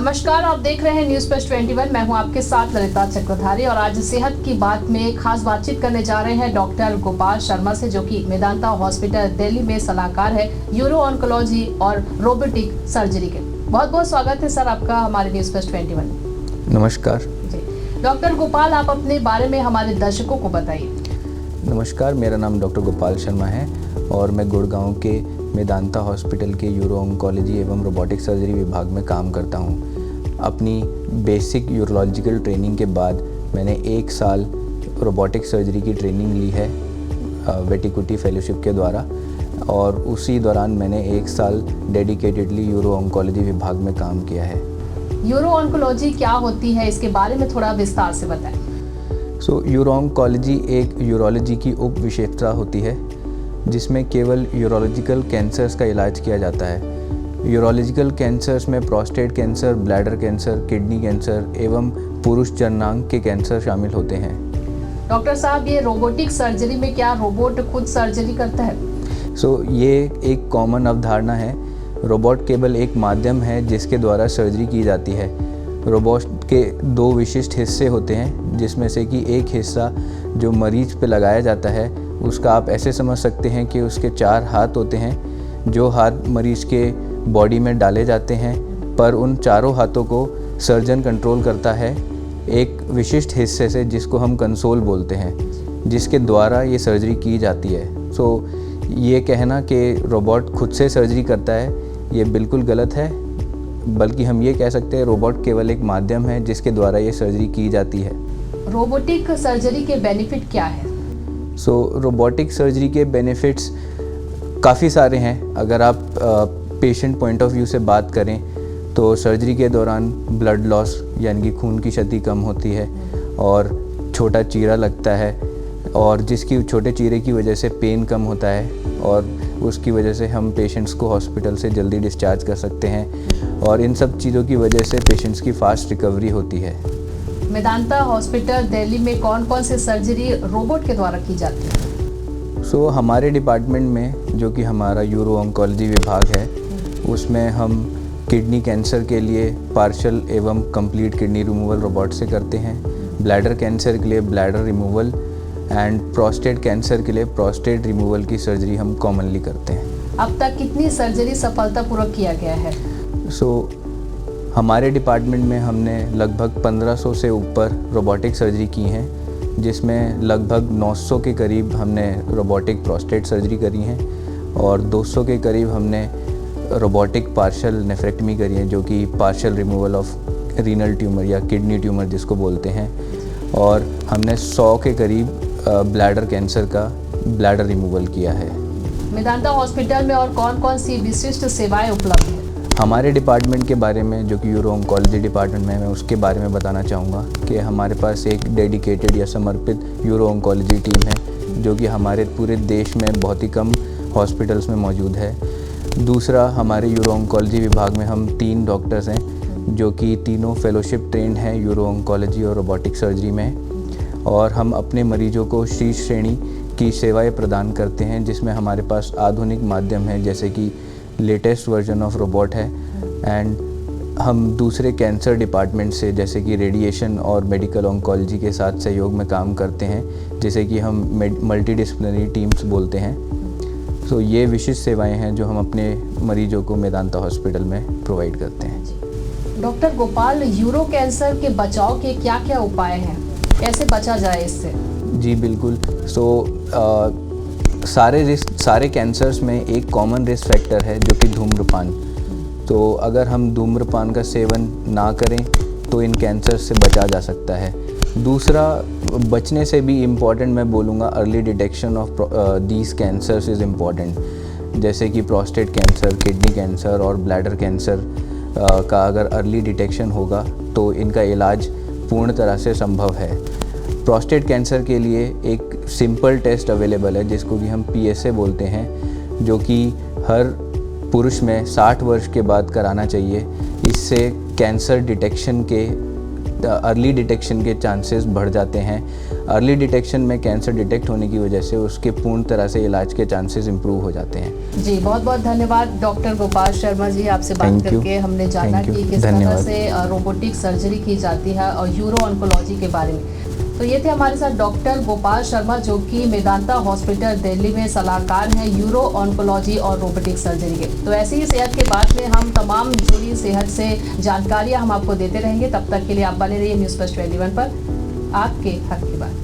नमस्कार, आप देख रहे हैं न्यूज़ प्लस 21। मैं हूं आपके साथ ललिता चक्रधारी और आज सेहत की बात में खास बातचीत करने जा रहे हैं डॉक्टर गोपाल शर्मा से, जो कि मेदांता हॉस्पिटल दिल्ली में सलाहकार है यूरो ऑन्कोलॉजी और रोबोटिक सर्जरी के। बहुत बहुत स्वागत है सर आपका हमारे न्यूज़ प्लस 21। नमस्कार जी डॉक्टर गोपाल, आप अपने बारे में हमारे दर्शकों को बताइए। नमस्कार, मेरा नाम डॉक्टर गोपाल शर्मा है और मैं गुड़गांव के मेदांता हॉस्पिटल के यूरो ऑन्कोलॉजी एवं रोबोटिक सर्जरी विभाग में काम करता हूं। अपनी बेसिक यूरोलॉजिकल ट्रेनिंग के बाद मैंने 1 साल रोबोटिक सर्जरी की ट्रेनिंग ली है वेटिकुटी फेलोशिप के द्वारा, और उसी दौरान मैंने 1 साल डेडिकेटेडली यूरो ऑन्कोलॉजी विभाग में काम किया है। यूरो ऑन्कोलॉजी क्या होती है, इसके बारे में थोड़ा विस्तार से बताएं। यूरो ऑन्कोलॉजी एक यूरोलॉजी की उप विशेषता होती है जिसमें केवल यूरोलॉजिकल कैंसर्स का इलाज किया जाता है। यूरोलॉजिकल कैंसर्स में prostate cancer, bladder cancer, kidney cancer एवं पुरुष जननांग के कैंसर शामिल होते हैं। डॉक्टर साहब, ये रोबोटिक सर्जरी में क्या रोबोट खुद सर्जरी करता है? ये एक कॉमन अवधारणा है। रोबोट केवल एक माध्यम है जिसके द्वारा सर्जरी की जाती है। रोबोट के 2 विशिष्ट हिस्से होते हैं, जिसमें से कि एक हिस्सा जो मरीज पे लगाया जाता है उसका आप ऐसे समझ सकते हैं कि उसके 4 हाथ होते हैं, जो हाथ मरीज के बॉडी में डाले जाते हैं, पर उन चारों हाथों को सर्जन कंट्रोल करता है एक विशिष्ट हिस्से से जिसको हम कंसोल बोलते हैं, जिसके द्वारा ये सर्जरी की जाती है। ये कहना कि रोबोट खुद से सर्जरी करता है ये बिल्कुल गलत है, बल्कि हम ये कह सकते हैं रोबोट केवल एक माध्यम है जिसके द्वारा ये सर्जरी की जाती है। रोबोटिक सर्जरी के बेनिफिट क्या है? रोबोटिक सर्जरी के बेनिफिट्स काफ़ी सारे हैं। अगर आप पेशेंट पॉइंट ऑफ व्यू से बात करें तो सर्जरी के दौरान ब्लड लॉस यानी कि खून की क्षति कम होती है और छोटा चीरा लगता है, और जिसकी छोटे चीरे की वजह से पेन कम होता है और उसकी वजह से हम पेशेंट्स को हॉस्पिटल से जल्दी डिस्चार्ज कर सकते हैं, और इन सब चीज़ों की वजह से पेशेंट्स की फास्ट रिकवरी होती है। मेदांता हॉस्पिटल दिल्ली में कौन कौन से सर्जरी रोबोट के द्वारा की जाती है? हमारे डिपार्टमेंट में, जो कि हमारा यूरो ऑन्कोलॉजी विभाग है, उसमें हम किडनी कैंसर के लिए पार्शियल एवं कंप्लीट किडनी रिमूवल रोबोट से करते हैं, ब्लैडर कैंसर के लिए bladder removal and prostate cancer के लिए प्रोस्टेट रिमूवल की सर्जरी हम कॉमनली करते हैं। अब तक कितनी सर्जरी सफलतापूर्वक किया गया है? हमारे डिपार्टमेंट में हमने लगभग 1500 से ऊपर रोबोटिक सर्जरी की हैं, जिसमें लगभग 900 के करीब हमने रोबोटिक प्रोस्टेट सर्जरी करी हैं और 200 के करीब हमने रोबोटिक पार्शियल नेफ्रेक्टमी करी है, जो कि partial removal of renal tumour या किडनी ट्यूमर जिसको बोलते हैं, और हमने 100 के करीब ब्लैडर कैंसर का ब्लैडर रिमूवल किया है। मेदांता हॉस्पिटल में और कौन कौन सी विशिष्ट सेवाएं उपलब्ध हैं? हमारे डिपार्टमेंट के बारे में, जो कि यूरो ऑन्कोलॉजी डिपार्टमेंट में, मैं उसके बारे में बताना चाहूँगा कि हमारे पास एक डेडिकेटेड या समर्पित यूरो ऑन्कोलॉजी टीम है, जो कि हमारे पूरे देश में बहुत ही कम हॉस्पिटल्स में मौजूद है। दूसरा, हमारे यूरो ऑन्कोलॉजी विभाग में हम 3 डॉक्टर्स हैं, जो कि तीनों फेलोशिप ट्रेंड हैं यूरो ऑन्कोलॉजी और रोबोटिक सर्जरी में, और हम अपने मरीजों को शीर्ष श्रेणी की सेवाएँ प्रदान करते हैं, जिसमें हमारे पास आधुनिक माध्यम है जैसे कि लेटेस्ट वर्जन ऑफ रोबोट है, एंड हम दूसरे कैंसर डिपार्टमेंट से जैसे कि रेडिएशन और मेडिकल ऑन्कोलॉजी के साथ सहयोग में काम करते हैं, जैसे कि हम मल्टीडिसिप्लिनरी टीम्स बोलते हैं। ये विशिष्ट सेवाएं हैं जो हम अपने मरीजों को मेदांता हॉस्पिटल में प्रोवाइड करते हैं। डॉक्टर गोपाल, यूरो कैंसर के बचाव के क्या क्या उपाय हैं, कैसे बचा जाए इससे? जी बिल्कुल। सारे कैंसर्स में एक कॉमन रिस्क फैक्टर है जो कि धूम्रपान। अगर हम धूम्रपान का सेवन ना करें तो इन कैंसर से बचा जा सकता है। दूसरा, बचने से भी इम्पॉर्टेंट मैं बोलूँगा, early detection of these cancers is important, जैसे कि प्रोस्टेट कैंसर, किडनी कैंसर और ब्लैडर कैंसर का अगर अर्ली डिटेक्शन होगा तो इनका इलाज पूर्ण तरह से संभव है। प्रोस्टेट कैंसर के लिए एक सिंपल टेस्ट अवेलेबल है जिसको कि हम PSA बोलते हैं, जो कि हर पुरुष में 60 वर्ष के बाद कराना चाहिए। इससे कैंसर डिटेक्शन के अर्ली डिटेक्शन के चांसेस बढ़ जाते हैं अर्ली डिटेक्शन में कैंसर डिटेक्ट होने की वजह से उसके पूर्ण तरह से इलाज के चांसेस इम्प्रूव हो जाते हैं। जी, बहुत बहुत धन्यवाद डॉक्टर गोपाल शर्मा जी, आपसे बात Thank you. करके हमने जाना कि किस तरह धन्यवाद। से रोबोटिक सर्जरी की जाती है और यूरो ऑन्कोलॉजी के बारे में। तो ये थे हमारे साथ डॉक्टर गोपाल शर्मा, जो कि मेदांता हॉस्पिटल दिल्ली में सलाहकार हैं यूरो ऑन्कोलॉजी और रोबोटिक सर्जरी के। तो ऐसे ही सेहत के बात में हम तमाम जुड़ी सेहत से जानकारियां हम आपको देते रहेंगे। तब तक के लिए आप बने रहिए न्यूज़ प्लस 21 पर, आपके हक की बात।